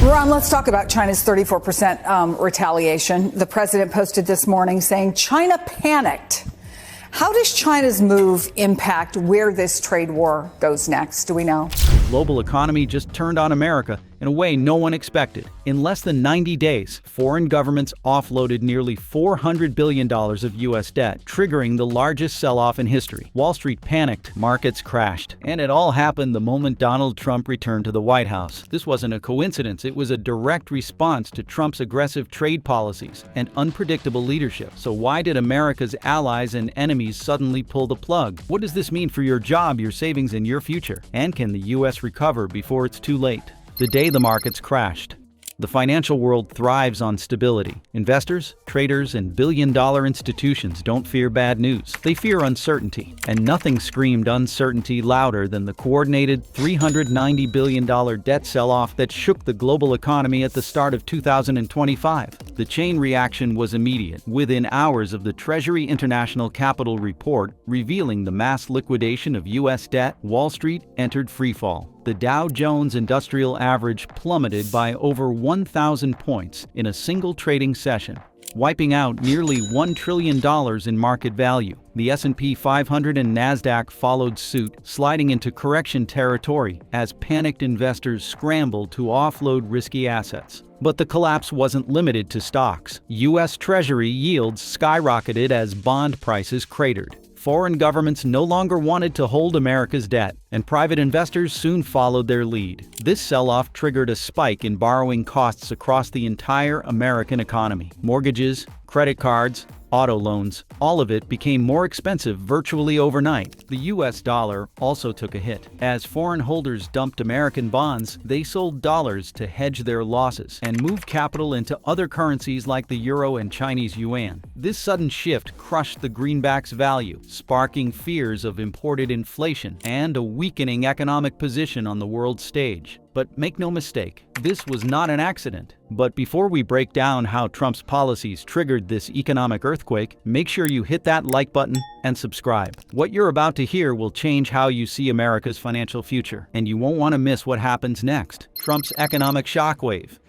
Ron, let's talk about China's 34% retaliation. The president posted this morning saying China panicked. How does China's move impact where this trade war goes next? Do we know? The global economy just turned on America in a way no one expected. In less than 90 days, foreign governments offloaded nearly $400 billion of U.S. debt, triggering the largest sell-off in history. Wall Street panicked, markets crashed, and it all happened the moment Donald Trump returned to the White House. This wasn't a coincidence, it was a direct response to Trump's aggressive trade policies and unpredictable leadership. So why did America's allies and enemies suddenly pull the plug? What does this mean for your job, your savings, and your future? And can the U.S. recover before it's too late? The day the markets crashed. The financial world thrives on stability. Investors, traders, and billion-dollar institutions don't fear bad news. They fear uncertainty. And nothing screamed uncertainty louder than the coordinated $390 billion debt sell-off that shook the global economy at the start of 2025. The chain reaction was immediate. Within hours of the Treasury International Capital Report revealing the mass liquidation of U.S. debt, Wall Street entered freefall. The Dow Jones Industrial Average plummeted by over 1,000 points in a single trading session, wiping out nearly $1 trillion in market value. The S&P 500 and Nasdaq followed suit, sliding into correction territory as panicked investors scrambled to offload risky assets. But the collapse wasn't limited to stocks. US Treasury yields skyrocketed as bond prices cratered. Foreign governments no longer wanted to hold America's debt, and private investors soon followed their lead. This sell-off triggered a spike in borrowing costs across the entire American economy. Mortgages, credit cards, auto loans, all of it became more expensive virtually overnight. The US dollar also took a hit. As foreign holders dumped American bonds, they sold dollars to hedge their losses and moved capital into other currencies like the euro and Chinese yuan. This sudden shift crushed the greenback's value, sparking fears of imported inflation and a weakening economic position on the world stage. But make no mistake, this was not an accident. But before we break down how Trump's policies triggered this economic earthquake, make sure you hit that like button and subscribe. What you're about to hear will change how you see America's financial future, and you won't want to miss what happens next. Trump's economic shockwave.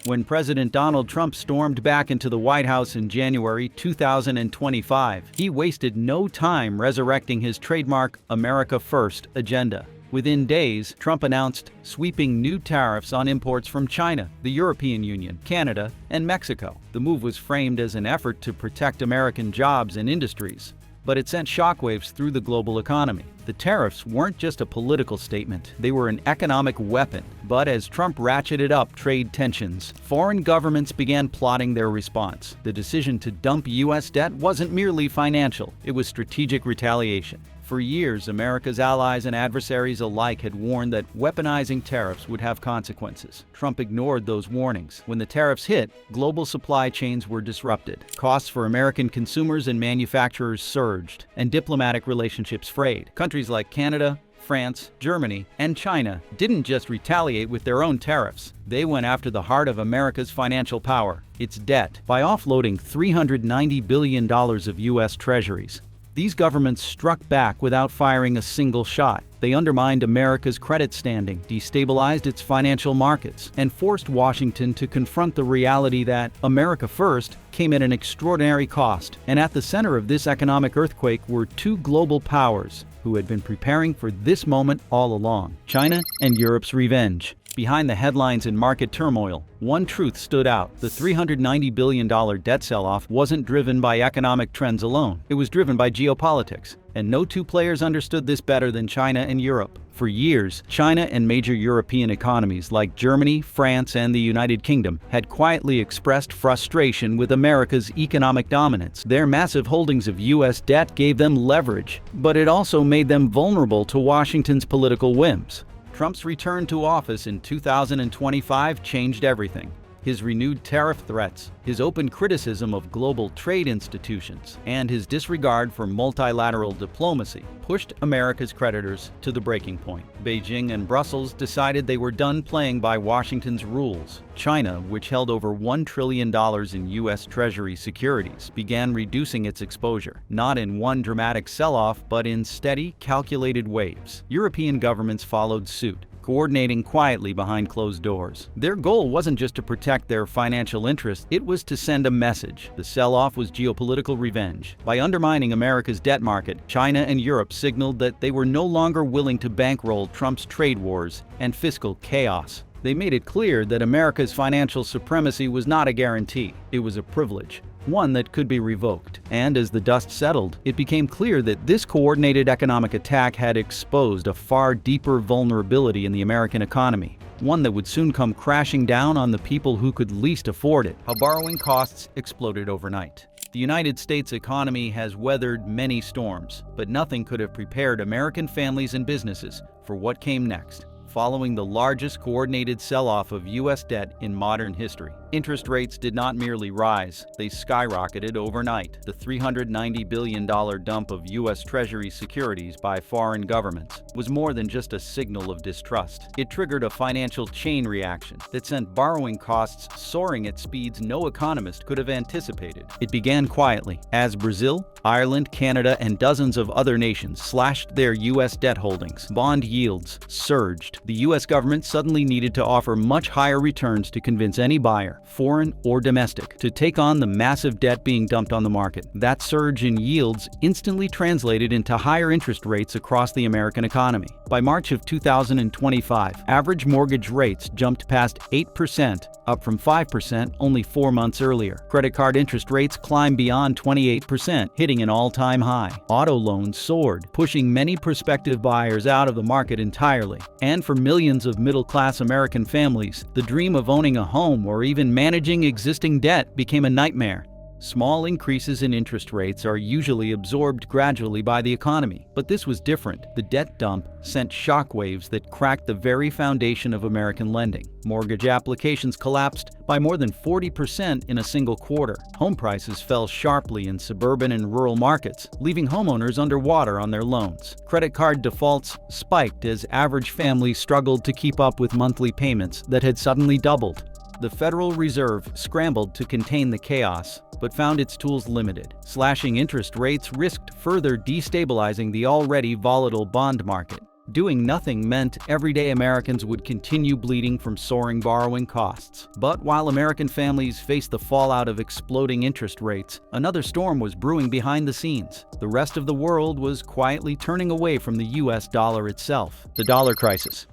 When President Donald Trump stormed back into the White House in January 2025, he wasted no time resurrecting his trademark America First agenda. Within days, Trump announced sweeping new tariffs on imports from China, the European Union, Canada, and Mexico. The move was framed as an effort to protect American jobs and industries, but it sent shockwaves through the global economy. The tariffs weren't just a political statement, they were an economic weapon. But as Trump ratcheted up trade tensions, foreign governments began plotting their response. The decision to dump U.S. debt wasn't merely financial, it was strategic retaliation. For years, America's allies and adversaries alike had warned that weaponizing tariffs would have consequences. Trump ignored those warnings. When the tariffs hit, global supply chains were disrupted. Costs for American consumers and manufacturers surged, and diplomatic relationships frayed. Countries like Canada, France, Germany, and China didn't just retaliate with their own tariffs. They went after the heart of America's financial power, its debt, by offloading $390 billion of U.S. treasuries. These governments struck back without firing a single shot. They undermined America's credit standing, destabilized its financial markets, and forced Washington to confront the reality that America First came at an extraordinary cost. And at the center of this economic earthquake were two global powers who had been preparing for this moment all along: China and Europe's revenge. Behind the headlines and market turmoil, one truth stood out. The $390 billion debt sell-off wasn't driven by economic trends alone. It was driven by geopolitics. And no two players understood this better than China and Europe. For years, China and major European economies like Germany, France, and the United Kingdom had quietly expressed frustration with America's economic dominance. Their massive holdings of U.S. debt gave them leverage, but it also made them vulnerable to Washington's political whims. Trump's return to office in 2025 changed everything. His renewed tariff threats, his open criticism of global trade institutions, and his disregard for multilateral diplomacy pushed America's creditors to the breaking point. Beijing and Brussels decided they were done playing by Washington's rules. China, which held over $1 trillion in U.S. Treasury securities, began reducing its exposure, not in one dramatic sell-off, but in steady, calculated waves. European governments followed suit. coordinating quietly behind closed doors. Their goal wasn't just to protect their financial interests, it was to send a message. The sell-off was geopolitical revenge. By undermining America's debt market, China and Europe signaled that they were no longer willing to bankroll Trump's trade wars and fiscal chaos. They made it clear that America's financial supremacy was not a guarantee, it was a privilege, one that could be revoked. And as the dust settled, it became clear that this coordinated economic attack had exposed a far deeper vulnerability in the American economy, one that would soon come crashing down on the people who could least afford it. How borrowing costs exploded overnight. The United States economy has weathered many storms, but nothing could have prepared American families and businesses for what came next. Following the largest coordinated sell-off of U.S. debt in modern history. Interest rates did not merely rise, they skyrocketed overnight. The $390 billion dump of U.S. Treasury securities by foreign governments was more than just a signal of distrust. It triggered a financial chain reaction that sent borrowing costs soaring at speeds no economist could have anticipated. It began quietly, as Brazil, Ireland, Canada, and dozens of other nations slashed their U.S. debt holdings. Bond yields surged. The U.S. government suddenly needed to offer much higher returns to convince any buyer, foreign or domestic, to take on the massive debt being dumped on the market. That surge in yields instantly translated into higher interest rates across the American economy. By March of 2025, average mortgage rates jumped past 8%, up from 5% only 4 months earlier. Credit card interest rates climbed beyond 28%, hitting an all-time high. Auto loans soared, pushing many prospective buyers out of the market entirely. And for millions of middle-class American families, the dream of owning a home or even managing existing debt became a nightmare. Small increases in interest rates are usually absorbed gradually by the economy, but this was different. The debt dump sent shockwaves that cracked the very foundation of American lending. Mortgage applications collapsed by more than 40% in a single quarter. Home prices fell sharply in suburban and rural markets, leaving homeowners underwater on their loans. Credit card defaults spiked as average families struggled to keep up with monthly payments that had suddenly doubled. The Federal Reserve scrambled to contain the chaos, but found its tools limited. Slashing interest rates risked further destabilizing the already volatile bond market. Doing nothing meant everyday Americans would continue bleeding from soaring borrowing costs. But while American families faced the fallout of exploding interest rates, another storm was brewing behind the scenes. The rest of the world was quietly turning away from the US dollar itself. The dollar crisis.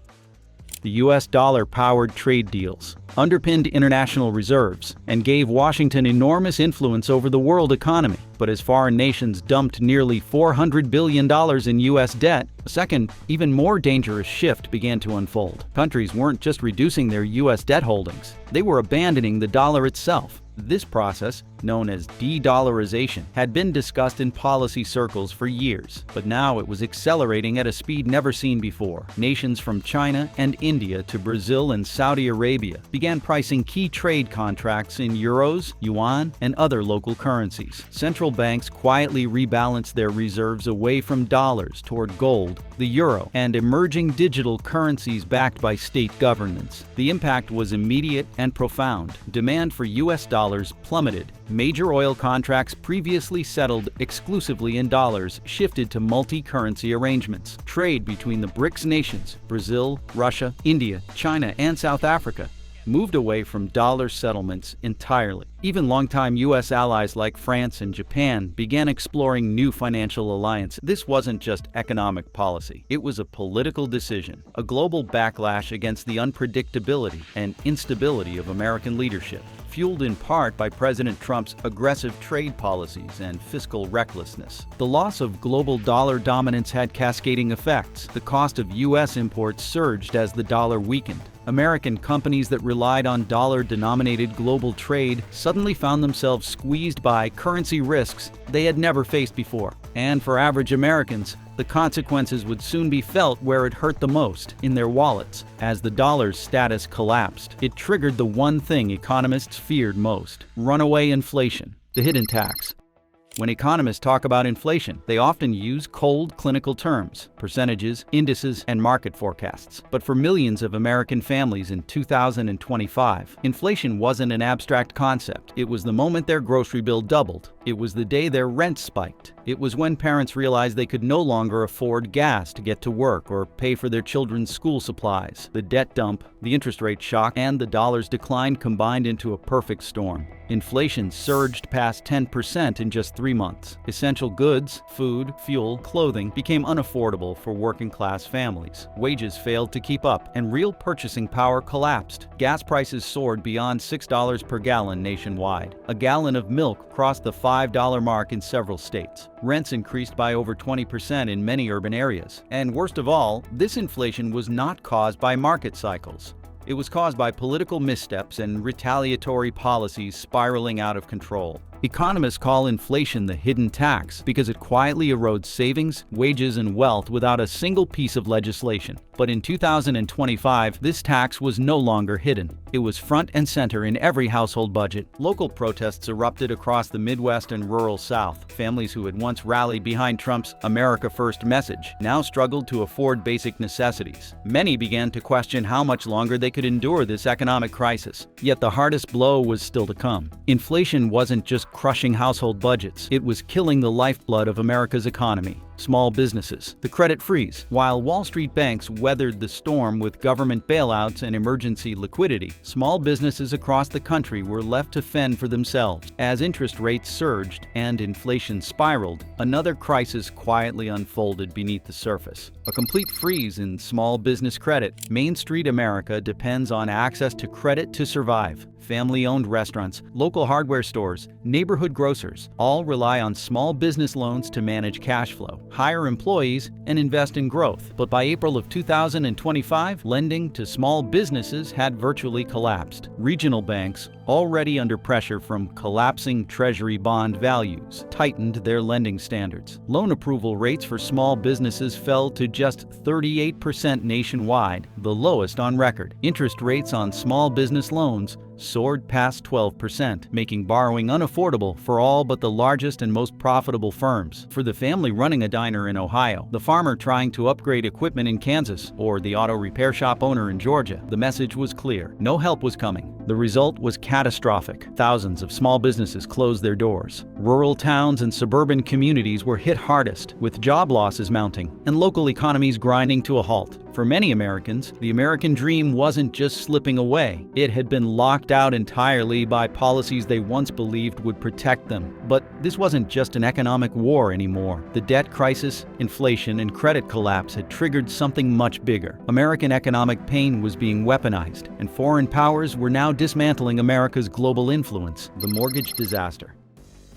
The US dollar powered trade deals, underpinned international reserves, and gave Washington enormous influence over the world economy. But as foreign nations dumped nearly $400 billion in US debt, a second, even more dangerous shift began to unfold. Countries weren't just reducing their US debt holdings, they were abandoning the dollar itself. This process, known as de-dollarization, had been discussed in policy circles for years, but now it was accelerating at a speed never seen before. Nations from China and India to Brazil and Saudi Arabia began pricing key trade contracts in euros, yuan, and other local currencies. Central banks quietly rebalanced their reserves away from dollars toward gold, the euro, and emerging digital currencies backed by state governments. The impact was immediate and profound. Demand for US dollars plummeted. Major oil contracts previously settled exclusively in dollars shifted to multi-currency arrangements. Trade between the BRICS nations, Brazil, Russia, India, China, and South Africa, moved away from dollar settlements entirely. Even longtime U.S. allies like France and Japan began exploring new financial alliances. This wasn't just economic policy. It was a political decision, a global backlash against the unpredictability and instability of American leadership, fueled in part by President Trump's aggressive trade policies and fiscal recklessness. The loss of global dollar dominance had cascading effects. The cost of U.S. imports surged as the dollar weakened. American companies that relied on dollar-denominated global trade suddenly found themselves squeezed by currency risks they had never faced before. And for average Americans, the consequences would soon be felt where it hurt the most, in their wallets. As the dollar's status collapsed, it triggered the one thing economists feared most: runaway inflation, the hidden tax. When economists talk about inflation, they often use cold, clinical terms, percentages, indices, and market forecasts. But for millions of American families in 2025, inflation wasn't an abstract concept. It was the moment their grocery bill doubled. It was the day their rent spiked. It was when parents realized they could no longer afford gas to get to work or pay for their children's school supplies. The debt dump, the interest rate shock, and the dollar's decline combined into a perfect storm. Inflation surged past 10% in just 3 months. Essential goods, food, fuel, clothing became unaffordable for working-class families. Wages failed to keep up, and real purchasing power collapsed. Gas prices soared beyond $6 per gallon nationwide. A gallon of milk crossed the $5 mark in several states. Rents increased by over 20% in many urban areas. And worst of all, this inflation was not caused by market cycles. It was caused by political missteps and retaliatory policies spiraling out of control. Economists call inflation the hidden tax because it quietly erodes savings, wages, and wealth without a single piece of legislation. But in 2025, this tax was no longer hidden. It was front and center in every household budget. Local protests erupted across the Midwest and rural South. Families who had once rallied behind Trump's America First message now struggled to afford basic necessities. Many began to question how much longer they could endure this economic crisis. Yet the hardest blow was still to come. Inflation wasn't just crushing household budgets. It was killing the lifeblood of America's economy. Small businesses, the credit freeze. While Wall Street banks weathered the storm with government bailouts and emergency liquidity, small businesses across the country were left to fend for themselves. As interest rates surged and inflation spiraled, another crisis quietly unfolded beneath the surface. A complete freeze in small business credit. Main Street America depends on access to credit to survive. Family-owned restaurants, local hardware stores, neighborhood grocers all rely on small business loans to manage cash flow, hire employees, and invest in growth. But by April of 2025, lending to small businesses had virtually collapsed. Regional banks, already under pressure from collapsing Treasury bond values, tightened their lending standards. Loan approval rates for small businesses fell to just 38% nationwide, the lowest on record. Interest rates on small business loans soared past 12%, making borrowing unaffordable for all but the largest and most profitable firms. For the family running a diner in Ohio, the farmer trying to upgrade equipment in Kansas, or the auto repair shop owner in Georgia, the message was clear. No help was coming. The result was catastrophic. Thousands of small businesses closed their doors. Rural towns and suburban communities were hit hardest, with job losses mounting and local economies grinding to a halt. For many Americans, the American dream wasn't just slipping away. It had been locked out entirely by policies they once believed would protect them. But this wasn't just an economic war anymore. The debt crisis, inflation, and credit collapse had triggered something much bigger. American economic pain was being weaponized, and foreign powers were now dismantling America's global influence. The mortgage disaster.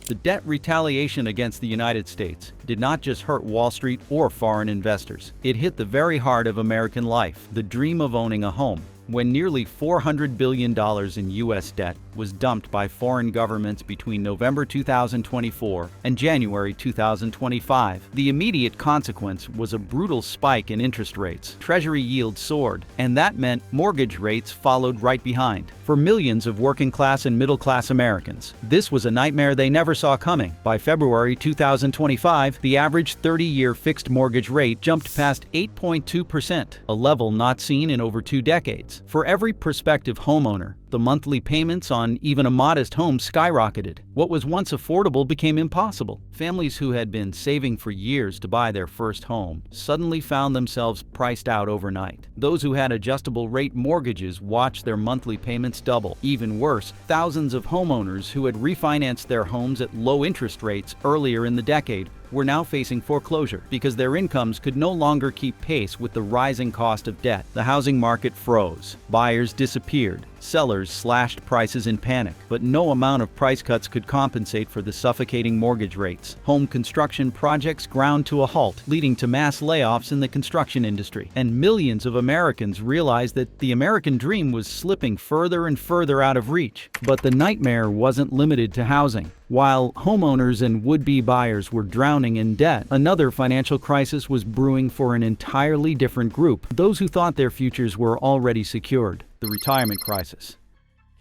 The debt retaliation against the United States did not just hurt Wall Street or foreign investors. It hit the very heart of American life, the dream of owning a home. When nearly $400 billion in U.S. debt was dumped by foreign governments between November 2024 and January 2025, the immediate consequence was a brutal spike in interest rates. Treasury yields soared, and that meant mortgage rates followed right behind. For millions of working-class and middle-class Americans, this was a nightmare they never saw coming. By February 2025, the average 30-year fixed mortgage rate jumped past 8.2%, a level not seen in over 2 decades. For every prospective homeowner, the monthly payments on even a modest home skyrocketed. What was once affordable became impossible. Families who had been saving for years to buy their first home suddenly found themselves priced out overnight. Those who had adjustable rate mortgages watched their monthly payments double. Even worse, thousands of homeowners who had refinanced their homes at low interest rates earlier in the decade were now facing foreclosure because their incomes could no longer keep pace with the rising cost of debt. The housing market froze. Buyers disappeared. Sellers slashed prices in panic, but no amount of price cuts could compensate for the suffocating mortgage rates. Home construction projects ground to a halt, leading to mass layoffs in the construction industry. And millions of Americans realized that the American dream was slipping further and further out of reach. But the nightmare wasn't limited to housing. While homeowners and would-be buyers were drowning in debt, another financial crisis was brewing for an entirely different group, those who thought their futures were already secured. The retirement crisis.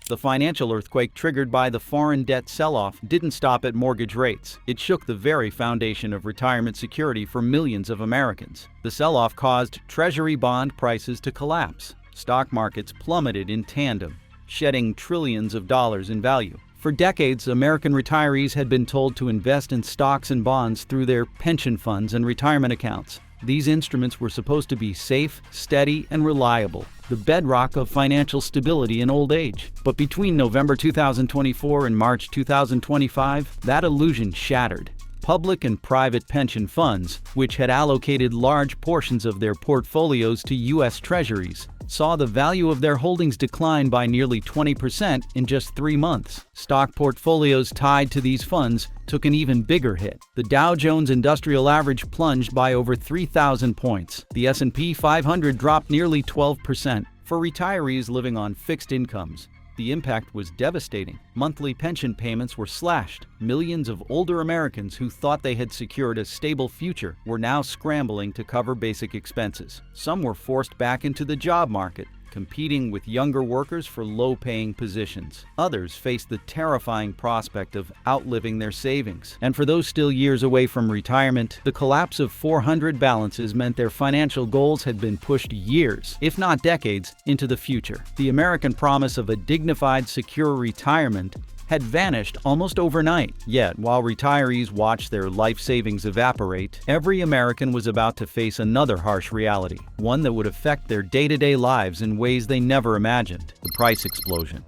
The financial earthquake triggered by the foreign debt sell-off didn't stop at mortgage rates. It shook the very foundation of retirement security for millions of Americans. The sell-off caused Treasury bond prices to collapse. Stock markets plummeted in tandem, shedding trillions of dollars in value. For decades, American retirees had been told to invest in stocks and bonds through their pension funds and retirement accounts. These instruments were supposed to be safe, steady, and reliable, the bedrock of financial stability in old age. But between November 2024 and March 2025, that illusion shattered. Public and private pension funds, which had allocated large portions of their portfolios to US Treasuries, saw the value of their holdings decline by nearly 20% in just 3 months. Stock portfolios tied to these funds took an even bigger hit. The Dow Jones Industrial Average plunged by over 3,000 points. The S&P 500 dropped nearly 12%. For retirees living on fixed incomes, the impact was devastating. Monthly pension payments were slashed. Millions of older Americans who thought they had secured a stable future were now scrambling to cover basic expenses. Some were forced back into the job market, competing with younger workers for low-paying positions. Others faced the terrifying prospect of outliving their savings. And for those still years away from retirement, the collapse of 400 balances meant their financial goals had been pushed years, if not decades, into the future. The American promise of a dignified, secure retirement had vanished almost overnight. Yet, while retirees watched their life savings evaporate, every American was about to face another harsh reality, one that would affect their day-to-day lives in ways they never imagined: the price explosion.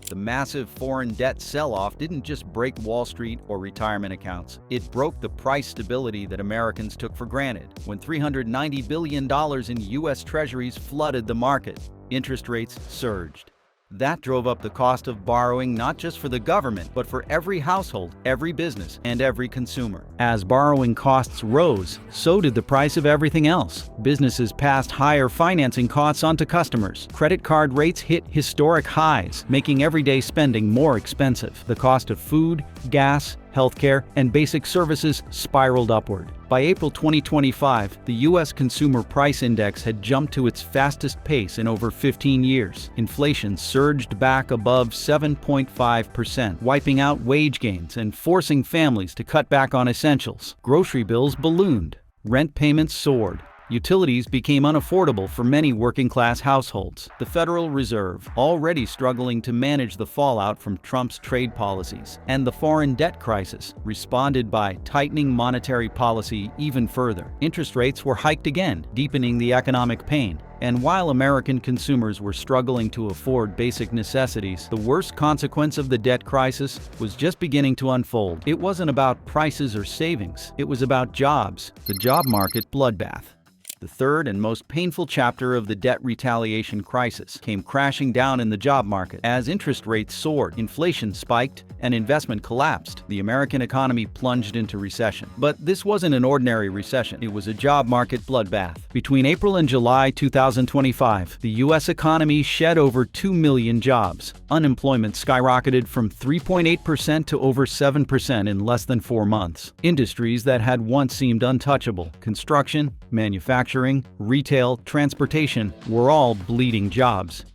The massive foreign debt sell-off didn't just break Wall Street or retirement accounts. It broke the price stability that Americans took for granted. When $390 billion in US Treasuries flooded the market, interest rates surged. That drove up the cost of borrowing not just for the government, but for every household, every business, and every consumer. As borrowing costs rose, so did the price of everything else. Businesses passed higher financing costs onto customers. Credit card rates hit historic highs, making everyday spending more expensive. The cost of food, gas, healthcare, and basic services spiraled upward. By April 2025, the U.S. Consumer Price Index had jumped to its fastest pace in over 15 years. Inflation surged back above 7.5%, wiping out wage gains and forcing families to cut back on essentials. Grocery bills ballooned. Rent payments soared. Utilities became unaffordable for many working-class households. The Federal Reserve, already struggling to manage the fallout from Trump's trade policies, and the foreign debt crisis, responded by tightening monetary policy even further. Interest rates were hiked again, deepening the economic pain. And while American consumers were struggling to afford basic necessities, the worst consequence of the debt crisis was just beginning to unfold. It wasn't about prices or savings. It was about jobs, the job market bloodbath. The third and most painful chapter of the debt retaliation crisis came crashing down in the job market. As interest rates soared, inflation spiked, and investment collapsed, the American economy plunged into recession. But this wasn't an ordinary recession. It was a job market bloodbath. Between April and July 2025, the U.S. economy shed over 2 million jobs. Unemployment skyrocketed from 3.8% to over 7% in less than 4 months. Industries that had once seemed untouchable, construction, manufacturing, retail, transportation, were all bleeding jobs.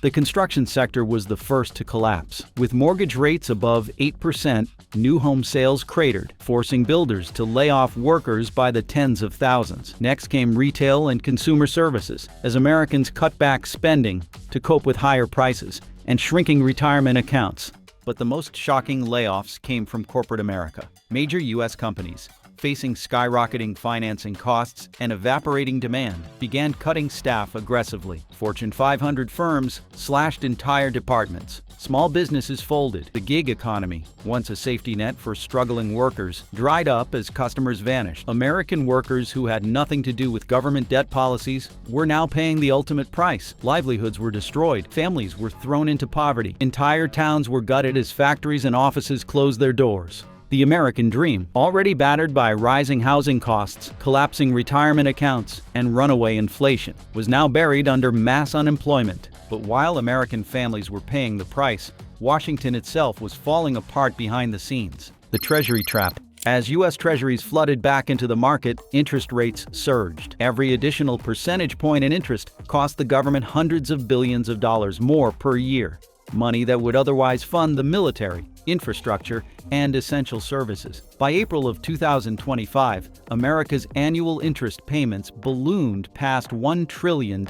The construction sector was the first to collapse. With mortgage rates above 8%, new home sales cratered, forcing builders to lay off workers by the tens of thousands. Next came retail and consumer services, as Americans cut back spending to cope with higher prices and shrinking retirement accounts. But the most shocking layoffs came from corporate America. Major U.S. companies, facing skyrocketing financing costs and evaporating demand, began cutting staff aggressively. Fortune 500 firms slashed entire departments. Small businesses folded. The gig economy, once a safety net for struggling workers, dried up as customers vanished. American workers who had nothing to do with government debt policies were now paying the ultimate price. Livelihoods were destroyed. Families were thrown into poverty. Entire towns were gutted as factories and offices closed their doors. The American dream, already battered by rising housing costs, collapsing retirement accounts, and runaway inflation, was now buried under mass unemployment. But while American families were paying the price, Washington itself was falling apart behind the scenes. The Treasury trap. As U.S. Treasuries flooded back into the market, interest rates surged. Every additional percentage point in interest cost the government hundreds of billions of dollars more per year. money that would otherwise fund the military, infrastructure, and essential services. By April of 2025, America's annual interest payments ballooned past $1 trillion,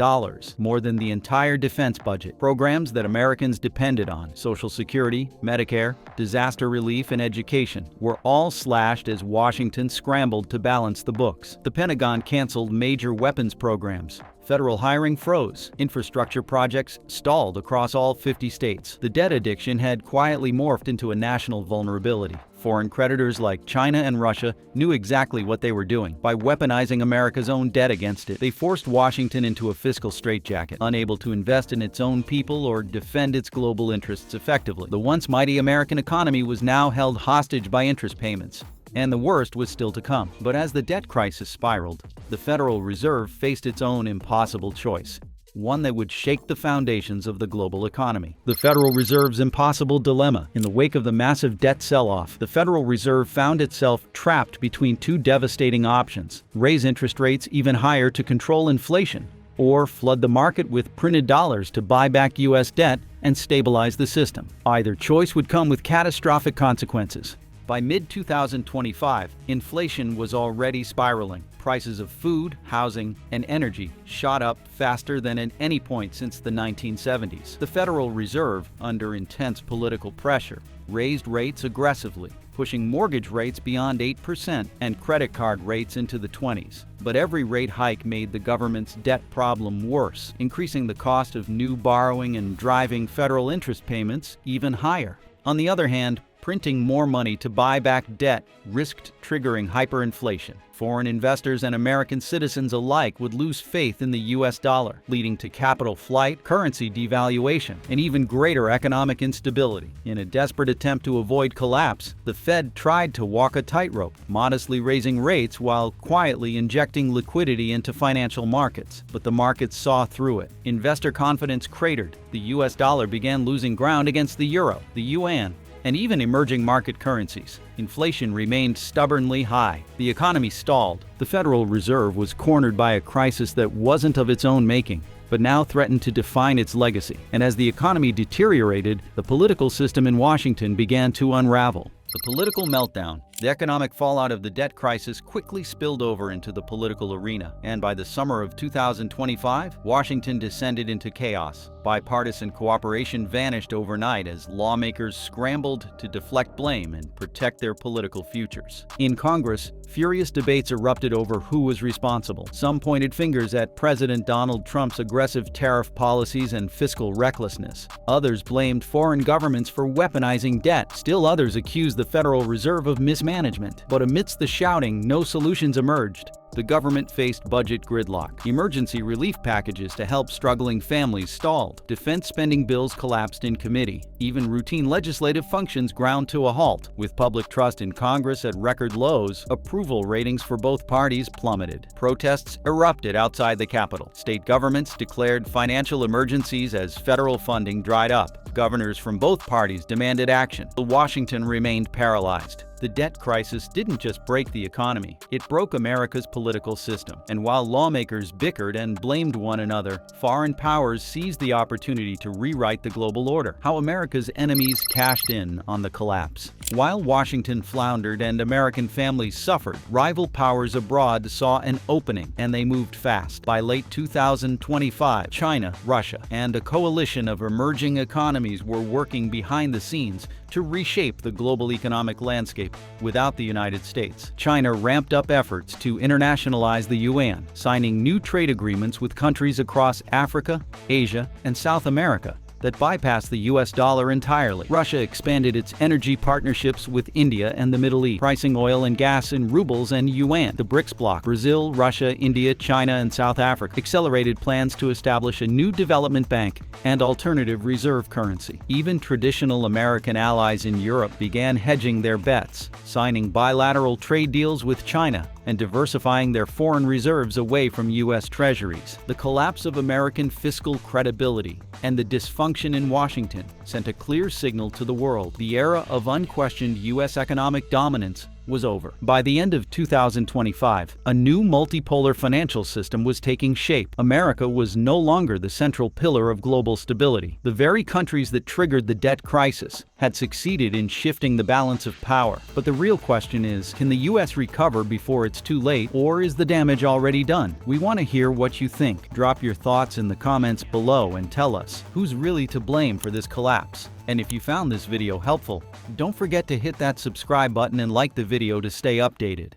more than the entire defense budget. Programs that Americans depended on, Social Security, Medicare, disaster relief, and education, were all slashed as Washington scrambled to balance the books. The Pentagon canceled major weapons programs. Federal hiring froze. Infrastructure projects stalled across all 50 states. The debt addiction had quietly morphed into a national vulnerability. Foreign creditors like China and Russia knew exactly what they were doing. By weaponizing America's own debt against it, they forced Washington into a fiscal straitjacket, unable to invest in its own people or defend its global interests effectively. The once mighty American economy was now held hostage by interest payments. And the worst was still to come. But as the debt crisis spiraled, the Federal Reserve faced its own impossible choice, one that would shake the foundations of the global economy. The Federal Reserve's impossible dilemma. In the wake of the massive debt sell-off, the Federal Reserve found itself trapped between two devastating options: raise interest rates even higher to control inflation, or flood the market with printed dollars to buy back U.S. debt and stabilize the system. Either choice would come with catastrophic consequences. By mid-2025, inflation was already spiraling. Prices of food, housing, and energy shot up faster than at any point since the 1970s. The Federal Reserve, under intense political pressure, raised rates aggressively, pushing mortgage rates beyond 8% and credit card rates into the 20s. But every rate hike made the government's debt problem worse, increasing the cost of new borrowing and driving federal interest payments even higher. On the other hand, printing more money to buy back debt risked triggering hyperinflation. Foreign investors and American citizens alike would lose faith in the U.S. dollar, leading to capital flight, currency devaluation, and even greater economic instability. In a desperate attempt to avoid collapse, the Fed tried to walk a tightrope, modestly raising rates while quietly injecting liquidity into financial markets. But the markets saw through it. Investor confidence cratered. The U.S. dollar began losing ground against the euro, the yuan, and even emerging market currencies. Inflation remained stubbornly high. The economy stalled. The Federal Reserve was cornered by a crisis that wasn't of its own making, but now threatened to define its legacy. And as the economy deteriorated, the political system in Washington began to unravel. The political meltdown. The economic fallout of the debt crisis quickly spilled over into the political arena, and by the summer of 2025, Washington descended into chaos. Bipartisan cooperation vanished overnight as lawmakers scrambled to deflect blame and protect their political futures. In Congress, furious debates erupted over who was responsible. Some pointed fingers at President Donald Trump's aggressive tariff policies and fiscal recklessness. Others blamed foreign governments for weaponizing debt. Still others accused the Federal Reserve of mismanagement. But amidst the shouting, no solutions emerged. The government faced budget gridlock. Emergency relief packages to help struggling families stalled. Defense spending bills collapsed in committee. Even routine legislative functions ground to a halt. With public trust in Congress at record lows, approval ratings for both parties plummeted. Protests erupted outside the Capitol. State governments declared financial emergencies as federal funding dried up. Governors from both parties demanded action. Washington remained paralyzed. The debt crisis didn't just break the economy, it broke America's political system. And while lawmakers bickered and blamed one another, foreign powers seized the opportunity to rewrite the global order. How America's enemies cashed in on the collapse. While Washington floundered and American families suffered, rival powers abroad saw an opening, and they moved fast. By late 2025, China, Russia, and a coalition of emerging economies were working behind the scenes to reshape the global economic landscape without the United States. China ramped up efforts to internationalize the yuan, signing new trade agreements with countries across Africa, Asia, and South America that bypassed the US dollar entirely. Russia expanded its energy partnerships with India and the Middle East, pricing oil and gas in rubles and yuan. The BRICS bloc, Brazil, Russia, India, China, and South Africa, accelerated plans to establish a new development bank and alternative reserve currency. Even traditional American allies in Europe began hedging their bets, signing bilateral trade deals with China and diversifying their foreign reserves away from US Treasuries. The collapse of American fiscal credibility and the dysfunction in Washington sent a clear signal to the world. The era of unquestioned US economic dominance was over. By the end of 2025, a new multipolar financial system was taking shape. America was no longer the central pillar of global stability. The very countries that triggered the debt crisis had succeeded in shifting the balance of power. But the real question is, can the US recover before it's too late, or is the damage already done? We want to hear what you think. Drop your thoughts in the comments below and tell us who's really to blame for this collapse. And if you found this video helpful, don't forget to hit that subscribe button and like the video to stay updated.